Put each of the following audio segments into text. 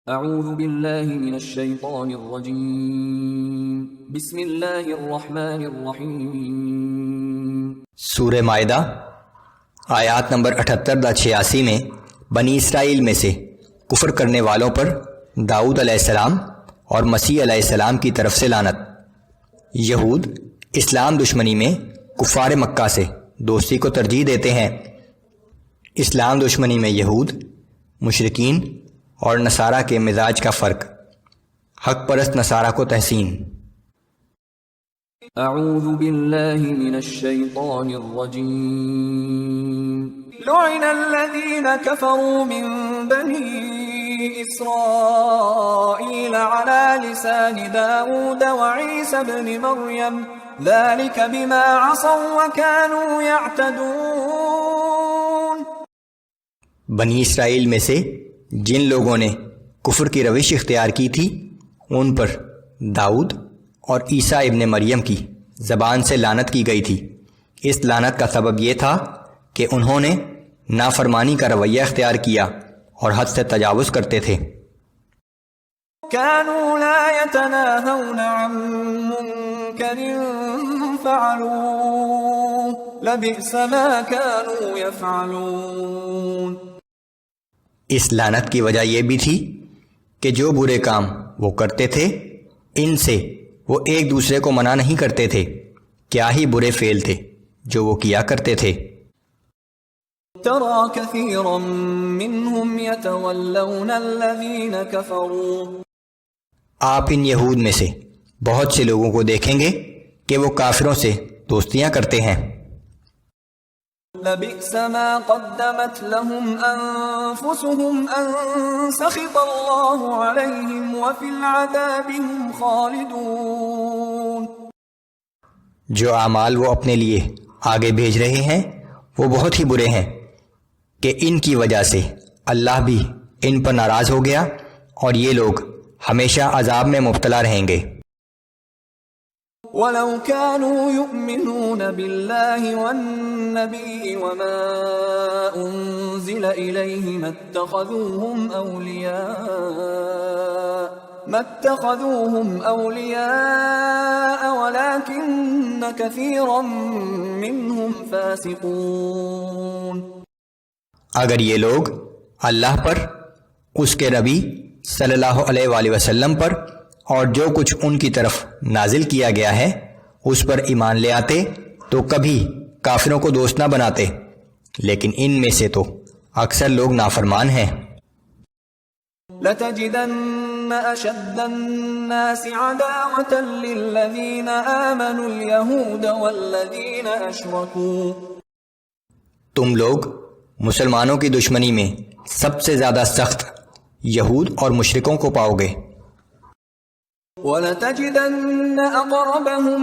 اعوذ باللہ من الشیطان الرجیم بسم اللہ الرحمن الرحیم۔ سورہ مائدہ آیات نمبر 78-86 میں بنی اسرائیل میں سے کفر کرنے والوں پر داؤد علیہ السلام اور مسیح علیہ السلام کی طرف سے لعنت۔ یہود اسلام دشمنی میں کفار مکہ سے دوستی کو ترجیح دیتے ہیں۔ اسلام دشمنی میں یہود، مشرکین اور نصارہ کے مزاج کا فرق۔ حق پرست نصارہ کو تحسین۔ اعوذ باللہ من الشیطان الرجیم۔ لعن الذین کفروا من بنی اسرائیل علی لسان داود وعیسی بن مریم ذلك بما عصوا وكانوا يعتدون۔ بنی اسرائیل میں سے جن لوگوں نے کفر کی روش اختیار کی تھی ان پر داؤد اور عیسیٰ ابن مریم کی زبان سے لعنت کی گئی تھی۔ اس لعنت کا سبب یہ تھا کہ انہوں نے نافرمانی کا رویہ اختیار کیا اور حد سے تجاوز کرتے تھے۔ كانوا لا يتناهون عن منكر فعلوه لبئس ما كانوا يفعلون۔ اس لعنت کی وجہ یہ بھی تھی کہ جو برے کام وہ کرتے تھے ان سے وہ ایک دوسرے کو منع نہیں کرتے تھے۔ کیا ہی برے فعل تھے جو وہ کیا کرتے تھے۔ ترى كثيرا منهم يتولون الذين كفروا۔ آپ ان یہود میں سے بہت سے لوگوں کو دیکھیں گے کہ وہ کافروں سے دوستیاں کرتے ہیں۔ لبئس ما قدمت لهم انفسهم ان سخط الله عليهم وفي العذاب هم خالدون۔ جو اعمال وہ اپنے لیے آگے بھیج رہے ہیں وہ بہت ہی برے ہیں کہ ان کی وجہ سے اللہ بھی ان پر ناراض ہو گیا اور یہ لوگ ہمیشہ عذاب میں مبتلا رہیں گے۔ وَلَوْ كَانُوا يُؤْمِنُونَ بِاللَّهِ وَالنَّبِيِّ وَمَا أُنزِلَ إِلَيْهِ مَا اتَّخَذُوهُمْ أَوْلِيَاءَ وَلَكِنَّ كَثِيرًا مِّنْهُمْ فَاسِقُونَ۔ اگر یہ لوگ اللہ پر، اس کے نبی صلی اللہ علیہ وآلہ وسلم پر اور جو کچھ ان کی طرف نازل کیا گیا ہے اس پر ایمان لے آتے تو کبھی کافروں کو دوست نہ بناتے، لیکن ان میں سے تو اکثر لوگ نافرمان ہیں۔ لَتَجِدَنَّ أَشَدَّ النَّاسِ عَدَاوَةً لِّلَّذِينَ آمَنُوا الْيَهُودَ وَالَّذِينَ أَشْرَكُوا۔ تم لوگ مسلمانوں کی دشمنی میں سب سے زیادہ سخت یہود اور مشرکوں کو پاؤ گے۔ وَلَتَجِدَنَّ أَقْرَبَهُم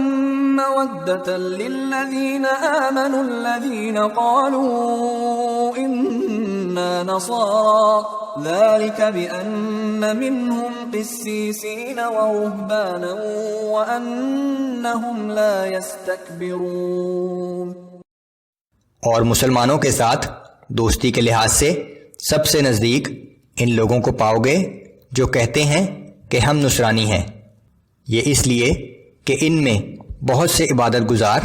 مَّوَدَّةً لِّلَّذِينَ آمَنُوا الَّذِينَ قَالُوا إِنَّا نَصَارَىٰ ذَلِكَ بِأَنَّ مِنْهُمْ قِسِّيسِينَ وَرُهْبَانًا وَأَنَّهُمْ لَا يَسْتَكْبِرُونَ۔ اور مسلمانوں کے ساتھ دوستی کے لحاظ سے سب سے نزدیک ان لوگوں کو پاؤ گے جو کہتے ہیں کہ ہم نصرانی ہیں، یہ اس لیے کہ ان میں بہت سے عبادت گزار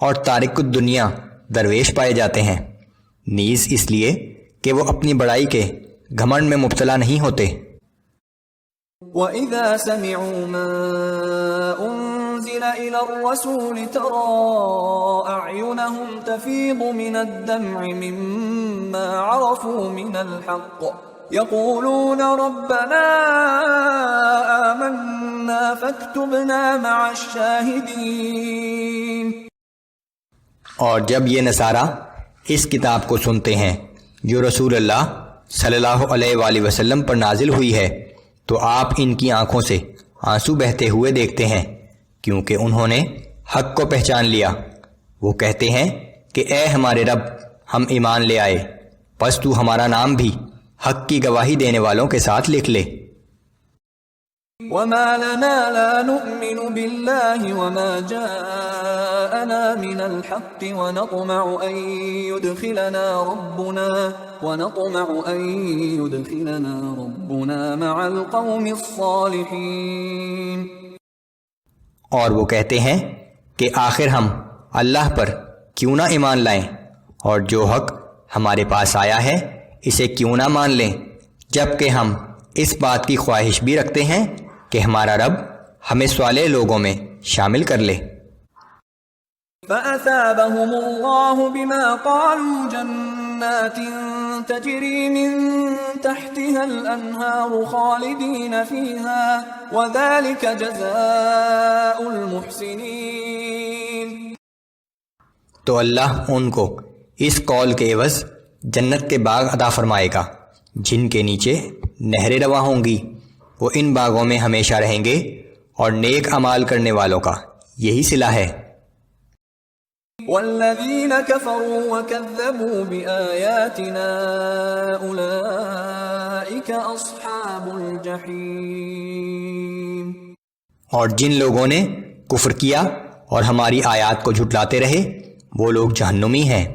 اور تارک الدنیا درویش پائے جاتے ہیں، نیز اس لیے کہ وہ اپنی بڑائی کے گھمنڈ میں مبتلا نہیں ہوتے۔ وَإِذَا سَمِعُوا مَا أُنزِلَ إِلَى الرَّسُولِ تَرَىٰ أَعْيُنَهُمْ تَفِيضُ مِنَ الدَّمْعِ مِمَّا عَرَفُوا مِنَ الْحَقِّ يَقُولُونَ رَبَّنَا آمَنَّا فَاكْتُبْنَا مَعَ الشَّاهِدِينَ۔ اور جب یہ نصارہ اس کتاب کو سنتے ہیں جو رسول اللہ صلی اللہ علیہ وآلہ وسلم پر نازل ہوئی ہے تو آپ ان کی آنکھوں سے آنسو بہتے ہوئے دیکھتے ہیں، کیونکہ انہوں نے حق کو پہچان لیا۔ وہ کہتے ہیں کہ اے ہمارے رب، ہم ایمان لے آئے، پس تو ہمارا نام بھی حق کی گواہی دینے والوں کے ساتھ لکھ لے۔ وما لنا لا نؤمن بالله وما جاءنا من الحق ونطمع أن يدخلنا ربنا مع القوم الصالحين. اور وہ کہتے ہیں کہ آخر ہم اللہ پر کیوں نہ ایمان لائیں، اور جو حق ہمارے پاس آیا ہے اسے کیوں نہ مان لیں، جبکہ ہم اس بات کی خواہش بھی رکھتے ہیں کہ ہمارا رب ہمیں صالح لوگوں میں شامل کر لے. فأثابهم الله بما قالوا جنات تجري من تحتها الأنهار خالدين فيها وذلك جزاء المحسنين. تو اللہ ان کو اس قول کے عوض جنت کے باغ عطا فرمائے گا جن کے نیچے نہریں رواں ہوں گی، وہ ان باغوں میں ہمیشہ رہیں گے، اور نیک اعمال کرنے والوں کا یہی صلہ ہے. والذین کفروا وکذبوا بآیاتنا اولئک اصحاب الجحیم. اور جن لوگوں نے کفر کیا اور ہماری آیات کو جھٹلاتے رہے وہ لوگ جہنمی ہیں.